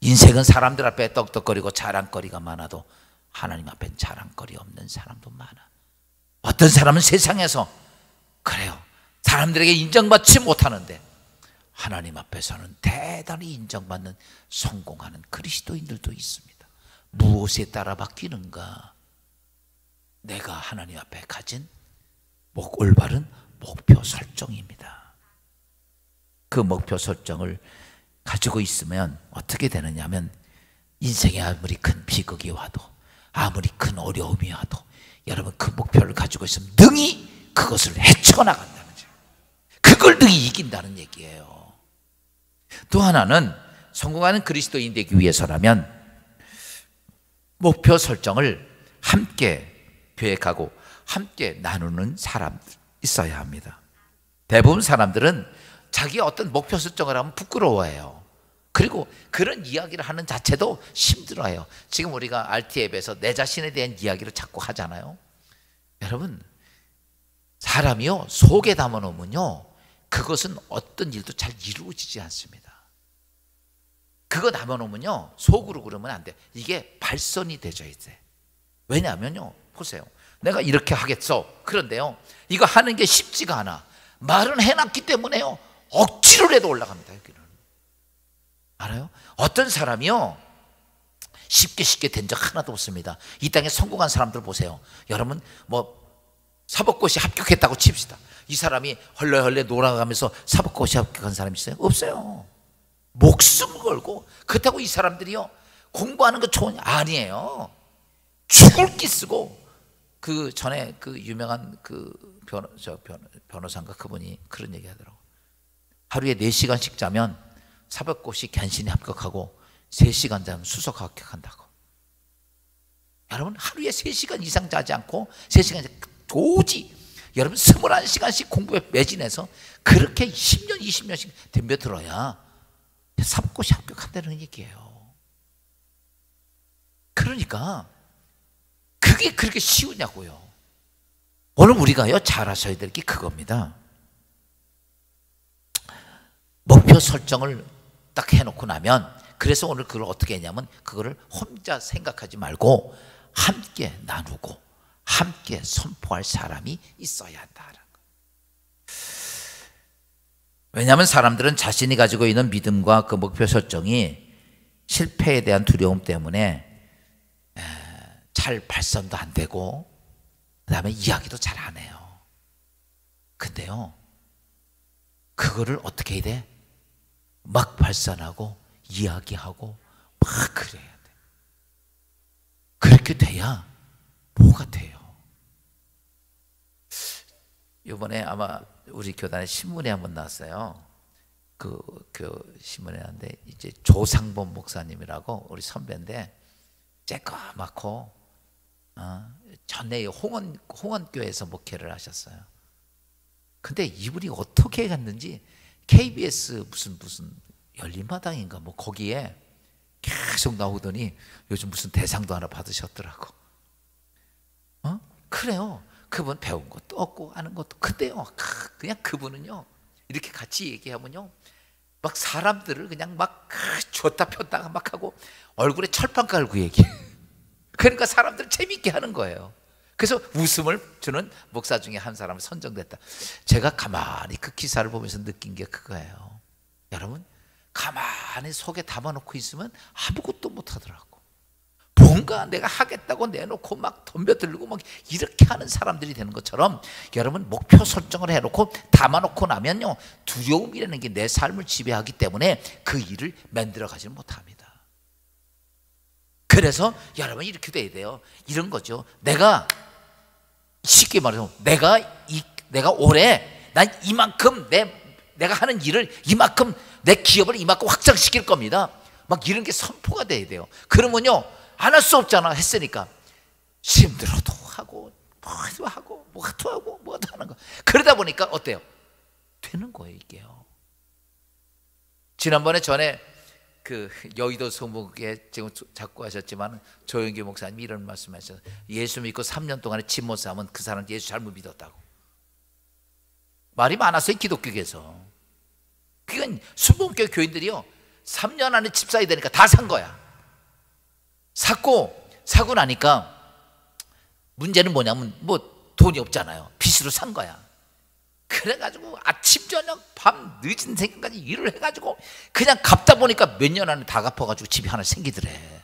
인생은 사람들 앞에 떡떡거리고 자랑거리가 많아도 하나님 앞엔 자랑거리 없는 사람도 많아. 어떤 사람은 세상에서 그래요, 사람들에게 인정받지 못하는데 하나님 앞에서는 대단히 인정받는 성공하는 그리스도인들도 있습니다. 무엇에 따라 바뀌는가? 내가 하나님 앞에 가진 올바른 목표 설정입니다. 그 목표 설정을 가지고 있으면 어떻게 되느냐면 인생에 아무리 큰 비극이 와도 아무리 큰 어려움이 와도 여러분 그 목표를 가지고 있으면 능히 그것을 헤쳐나간다는 거죠. 그걸 능히 이긴다는 얘기예요. 또 하나는 성공하는 그리스도인 되기 위해서라면 목표 설정을 함께 계획하고 함께 나누는 사람 있어야 합니다. 대부분 사람들은 자기 어떤 목표 설정을 하면 부끄러워해요. 그리고 그런 이야기를 하는 자체도 힘들어요. 지금 우리가 RT앱에서 내 자신에 대한 이야기를 자꾸 하잖아요. 여러분, 사람이요 속에 담아놓으면요 그것은 어떤 일도 잘 이루어지지 않습니다. 그거 담아놓으면요 속으로 그러면 안 돼. 이게 발선이 되져야 돼. 왜냐하면요, 보세요, 내가 이렇게 하겠어. 그런데요 이거 하는 게 쉽지가 않아. 말은 해놨기 때문에요 억지로 해도 올라갑니다. 여기는 알아요? 어떤 사람이요 쉽게 된 적 하나도 없습니다. 이 땅에 성공한 사람들 보세요. 여러분 뭐 사법고시 합격했다고 칩시다. 이 사람이 헐레헐레 놀아가면서 사법고시 합격한 사람이 있어요? 없어요. 목숨 걸고. 그렇다고 이 사람들이요 공부하는 거 좋은 아니에요. 죽을 기 쓰고. 그 전에 그 유명한 그 변호사인가 그분이 그런 얘기 하더라고. 하루에 4시간씩 자면 사법고시 간신히 합격하고 3시간 자면 수석 합격한다고. 여러분 하루에 3시간 이상 자지 않고 3시간 도저히 여러분 21시간씩 공부에 매진해서 그렇게 10년 20년씩 덤벼들어야 사법고시 합격한다는 얘기예요. 그러니까 그게 그렇게 쉬우냐고요. 오늘 우리가요 잘 하셔야 될 게 그겁니다. 목표 설정을 딱 해놓고 나면, 그래서 오늘 그걸 어떻게 했냐면 그거를 혼자 생각하지 말고 함께 나누고 함께 선포할 사람이 있어야 한다는 거. 왜냐하면 사람들은 자신이 가지고 있는 믿음과 그 목표 설정이 실패에 대한 두려움 때문에 잘 발전도 안 되고 그 다음에 이야기도 잘 안 해요. 근데요 그거를 어떻게 해야 돼? 막 발산하고 이야기하고 막 그래야 돼. 그렇게 돼야 뭐가 돼요. 이번에 아마 우리 교단에 신문에 한번 나왔어요. 그 신문에 나왔는데 이제 조상범 목사님이라고 우리 선배인데 쬐까맣고 전에 홍원교회에서 목회를 하셨어요. 근데 이분이 어떻게 갔는지 KBS 무슨 열린마당인가 뭐 거기에 계속 나오더니 요즘 무슨 대상도 하나 받으셨더라고. 그래요. 그분 배운 것도 없고 아는 것도. 근데요 그냥 그분은요 이렇게 같이 얘기하면요 막 사람들을 그냥 막 줬다 폈다가 막 하고 얼굴에 철판 깔고 얘기해. 그러니까 사람들을 재밌게 하는 거예요. 그래서 웃음을 주는 목사 중에 한 사람을 선정됐다. 제가 가만히 그 기사를 보면서 느낀 게 그거예요. 여러분 가만히 속에 담아놓고 있으면 아무것도 못하더라고. 뭔가 내가 하겠다고 내놓고 막 덤벼들고 막 이렇게 하는 사람들이 되는 것처럼, 여러분 목표 설정을 해놓고 담아놓고 나면요, 두려움이라는 게 내 삶을 지배하기 때문에 그 일을 만들어가지는 못합니다. 그래서 여러분 이렇게 돼야 돼요. 이런 거죠. 내가 쉽게 말해서 내가 올해 난 이만큼 내가 하는 일을 이만큼, 내 기업을 이만큼 확장시킬 겁니다. 막 이런 게 선포가 돼야 돼요. 그러면요, 안 할 수 없잖아. 했으니까 힘들어도 하고 뭐도 하고 뭐도 하고 뭐도 하는 거. 그러다 보니까 어때요? 되는 거예요, 이게요. 지난번에 전에 그 여의도 소목에 지금 자꾸 하셨지만 조영기 목사님이 이런 말씀하셨어요. 예수 믿고 3년 동안에 집 못 사면 그 사람 예수 잘못 믿었다고. 말이 많았어요, 기독교계에서. 그건 순복음교회 교인들이요, 3년 안에 집 사야 되니까 다 산 거야. 사고 나니까 문제는 뭐냐면 뭐 돈이 없잖아요. 빚으로 산 거야. 그래가지고 아침 저녁 밤 늦은 새벽까지 일을 해가지고 그냥 갚다 보니까 몇 년 안에 다 갚아가지고 집이 하나 생기더래.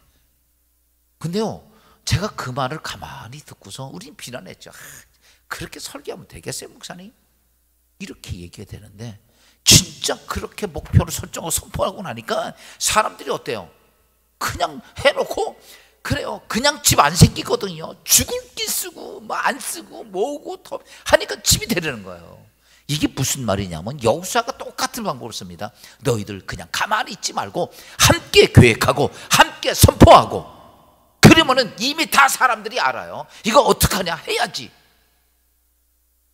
근데요, 제가 그 말을 가만히 듣고서 우린 비난했죠. 그렇게 설교하면 되겠어요, 목사님? 이렇게 얘기해야 되는데, 진짜 그렇게 목표를 설정하고 선포하고 나니까 사람들이 어때요? 그냥 해놓고, 그래요, 그냥 집 안 생기거든요. 죽을 기 쓰고 뭐 안 쓰고 모으고 더 하니까 집이 되려는 거예요. 이게 무슨 말이냐면 여호수아가 똑같은 방법을 씁니다. 너희들 그냥 가만히 있지 말고 함께 계획하고 함께 선포하고, 그러면은 이미 다 사람들이 알아요. 이거 어떡하냐 해야지.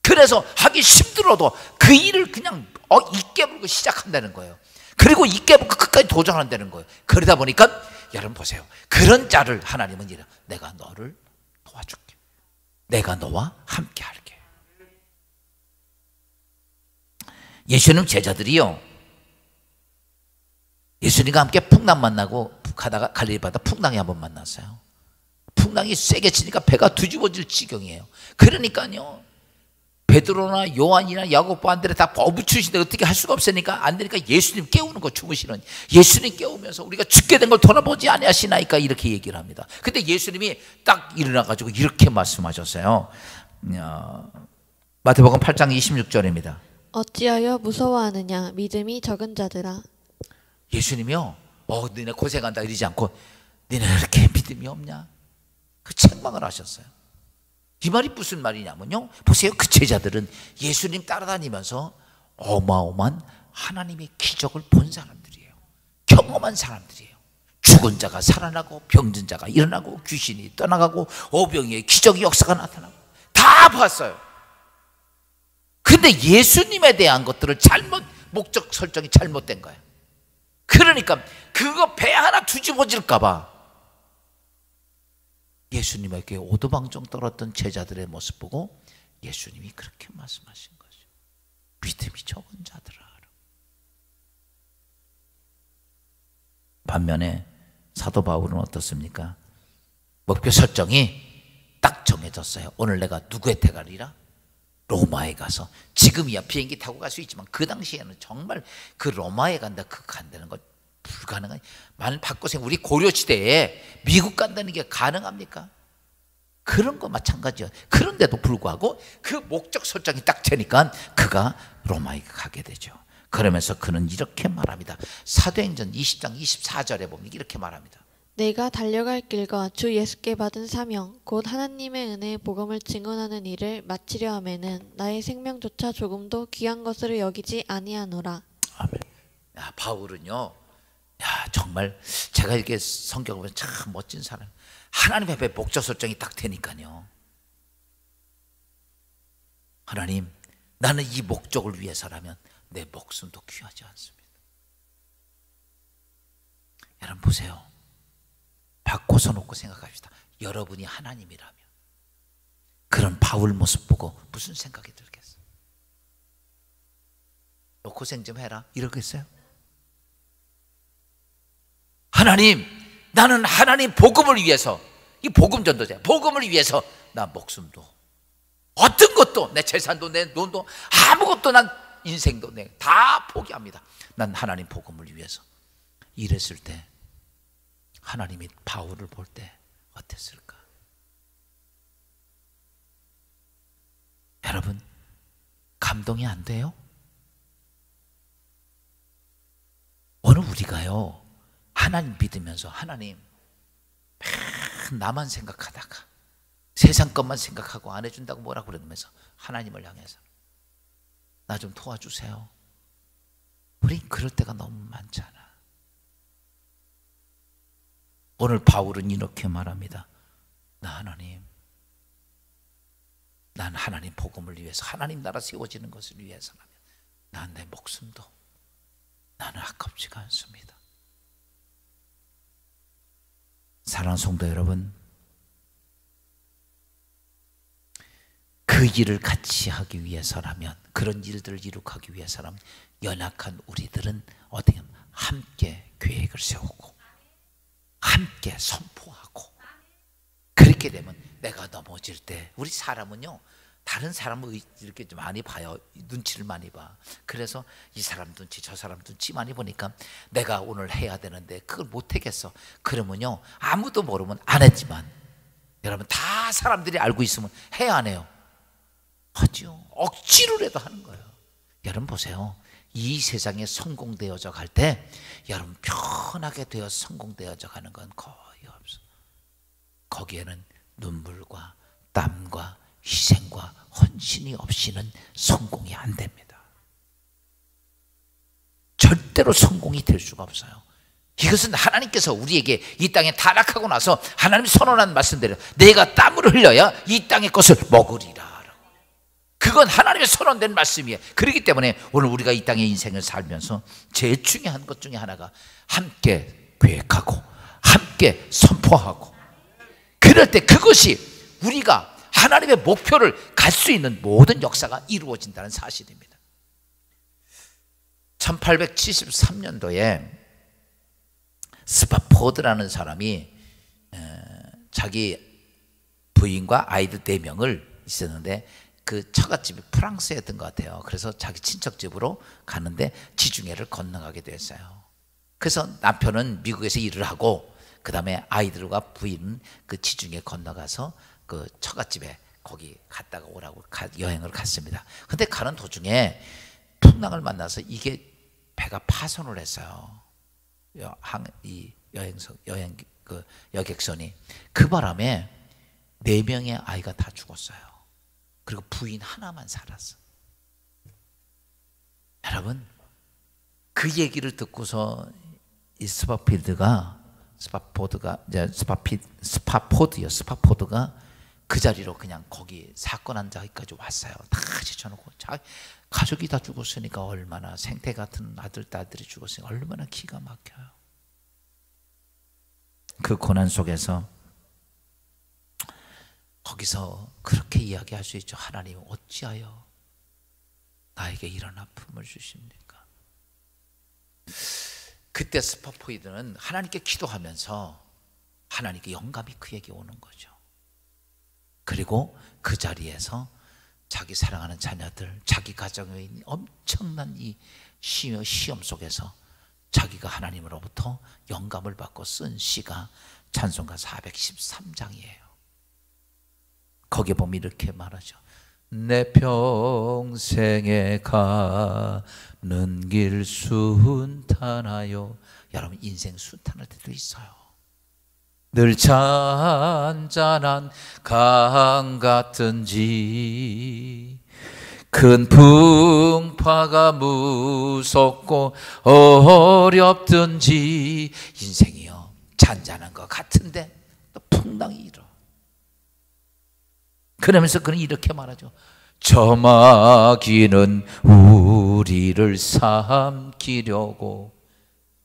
그래서 하기 힘들어도 그 일을 그냥 있게 물고 시작한다는 거예요. 그리고 있게 물고 끝까지 도전한다는 거예요. 그러다 보니까 여러분 보세요. 그런 자를 하나님은 이래, 내가 너를 도와줄게. 내가 너와 함께 할게. 예수님 제자들이요, 예수님과 함께 풍랑 만나고 가다가 갈릴리 바다 풍랑에 한번 만났어요. 풍랑이 세게 치니까 배가 뒤집어질 지경이에요. 그러니까요, 베드로나 요한이나 야고보 안드레 다 어부추시는데 어떻게 할 수가 없으니까 안 되니까 예수님 깨우는 거, 주무시는 예수님 깨우면서 우리가 죽게 된 걸 돌아보지 아니하시나이까 이렇게 얘기를 합니다. 근데 예수님이 딱 일어나가지고 이렇게 말씀하셨어요. 마태복음 8장 26절입니다. 어찌하여 무서워하느냐 믿음이 적은 자들아. 예수님이요, 너네 고생한다 이러지 않고 너네 왜 이렇게 믿음이 없냐, 그 책망을 하셨어요. 이 말이 무슨 말이냐면요, 보세요. 그 제자들은 예수님 따라다니면서 어마어마한 하나님의 기적을 본 사람들이에요. 경험한 사람들이에요. 죽은 자가 살아나고 병든 자가 일어나고 귀신이 떠나가고 오병이의 기적의 역사가 나타나고 다 봤어요. 근데 예수님에 대한 것들을 목적 설정이 잘못된 거예요. 그러니까 그거 배 하나 뒤집어질까 봐 예수님에게 오두방정 떨었던 제자들의 모습 보고 예수님이 그렇게 말씀하신 거죠. 믿음이 적은 자들아. 반면에 사도 바울은 어떻습니까? 목표 설정이 딱 정해졌어요. 오늘 내가 누구의 태가리라? 로마에 가서, 지금이야 비행기 타고 갈 수 있지만 그 당시에는 정말 그 로마에 간다는 건 불가능한. 만 바꿔서 우리 고려시대에 미국 간다는 게 가능합니까? 그런 거 마찬가지예요. 그런데도 불구하고 그 목적 설정이 딱 되니까 그가 로마에 가게 되죠. 그러면서 그는 이렇게 말합니다. 사도행전 20장 24절에 보면 이렇게 말합니다. 내가 달려갈 길과 주 예수께 받은 사명 곧 하나님의 은혜의 복음을 증언하는 일을 마치려 하면은 나의 생명조차 조금도 귀한 것으로 여기지 아니하노라. 아멘. 야, 바울은요, 정말 제가 이렇게 성경을 보면 참 멋진 사람. 하나님 앞에 목적 설정이 딱 되니까요, 하나님, 나는 이 목적을 위해서라면 내 목숨도 귀하지 않습니다. 여러분 보세요. 바꿔서 놓고 생각합시다. 여러분이 하나님이라면 그런 바울 모습 보고 무슨 생각이 들겠어요? 너 고생 좀 해라 이러겠어요? 하나님, 나는 하나님 복음을 위해서, 이 복음 전도자, 복음을 위해서 나 목숨도, 어떤 것도, 내 재산도, 내 돈도, 아무것도, 난 인생도 다 포기합니다. 난 하나님 복음을 위해서. 이랬을 때 하나님이 바울을 볼 때 어땠을까? 여러분, 감동이 안 돼요? 오늘 우리가요, 하나님 믿으면서 하나님 나만 생각하다가 세상 것만 생각하고 안 해준다고 뭐라 그러면서 하나님을 향해서 나 좀 도와주세요. 우린 그럴 때가 너무 많잖아. 오늘 바울은 이렇게 말합니다. 하나님, 난 하나님 복음을 위해서, 하나님 나라 세워지는 것을 위해서라면 난 내 목숨도 나는 아깝지가 않습니다. 사랑하는 성도 여러분, 그 일을 같이 하기 위해서라면, 그런 일들을 이룩하기 위해서라면 연약한 우리들은 어떻게 하면 함께 계획을 세우고 함께 선포하고, 그렇게 되면 내가 넘어질 때, 우리 사람은요 다른 사람을 이렇게 좀 많이 봐요. 눈치를 많이 봐. 그래서 이 사람 눈치 저 사람 눈치 많이 보니까 내가 오늘 해야 되는데 그걸 못하겠어. 그러면요 아무도 모르면 안 했지만, 여러분 다 사람들이 알고 있으면 해야 안 해요? 하죠. 억지로라도 하는 거예요. 여러분 보세요. 이 세상에 성공되어져 갈 때 여러분 편하게 되어 성공되어져 가는 건 거의 없어. 거기에는 눈물과 땀과 희생과 헌신이 없이는 성공이 안 됩니다. 절대로 성공이 될 수가 없어요. 이것은 하나님께서 우리에게 이 땅에 타락하고 나서 하나님이 선언한 말씀대로 내가 땀을 흘려야 이 땅의 것을 먹으리라. 그건 하나님의 선언된 말씀이에요. 그렇기 때문에 오늘 우리가 이 땅의 인생을 살면서 제일 중요한 것 중에 하나가 함께 계획하고 함께 선포하고, 그럴 때 그것이 우리가 하나님의 목표를 갈 수 있는 모든 역사가 이루어진다는 사실입니다. 1873년도에 스파포드라는 사람이 자기 부인과 아이들 4명을 있었는데, 그 처갓집이 프랑스였던 것 같아요. 그래서 자기 친척집으로 가는데 지중해를 건너가게 됐어요. 그래서 남편은 미국에서 일을 하고, 그 다음에 아이들과 부인은 그 지중해 건너가서 그 처갓집에 거기 갔다가 오라고 여행을 갔습니다. 근데 가는 도중에 풍랑을 만나서 이게 배가 파손을 했어요. 이 여객선이. 그 바람에 4명의 아이가 다 죽었어요. 그리고 부인 하나만 살았어. 여러분, 그 얘기를 듣고서 이 스파포드가 그 자리로 그냥 거기 사건 환자까지 왔어요. 다 지쳐놓고 가족이 다 죽었으니까 얼마나, 생태 같은 아들 딸들이 죽었으니까 얼마나 기가 막혀요. 그 고난 속에서 거기서 그렇게 이야기할 수 있죠. 하나님 어찌하여 나에게 이런 아픔을 주십니까? 그때 스파포이드는 하나님께 기도하면서 하나님께 영감이 그에게 오는 거죠. 그리고 그 자리에서 자기 사랑하는 자녀들, 자기 가정에 있는 엄청난 이 시험 속에서 자기가 하나님으로부터 영감을 받고 쓴 시가 찬송가 413장이에요. 거기에 보면 이렇게 말하죠. 내 평생에 가는 길 순탄하여. 여러분 인생 순탄할 때도 있어요. 늘 잔잔한 강 같은지, 큰 풍파가 무섭고 어렵든지, 인생이요 잔잔한 것 같은데 또 풍랑이 일어. 그러면서 그는 이렇게 말하죠. 저마귀는 우리를 삼키려고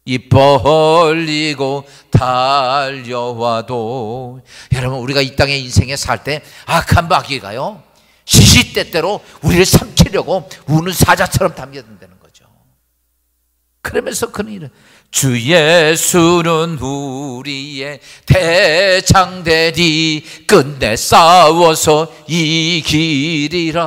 입 벌리고 달려와도. 여러분 우리가 이 땅의 인생에 살 때 악한 마귀가요 시시때때로 우리를 삼키려고 우는 사자처럼 담겨든다는 거죠. 그러면서 그는 이런, 주 예수는 우리의 대장되리 끝내 싸워서 이기리라.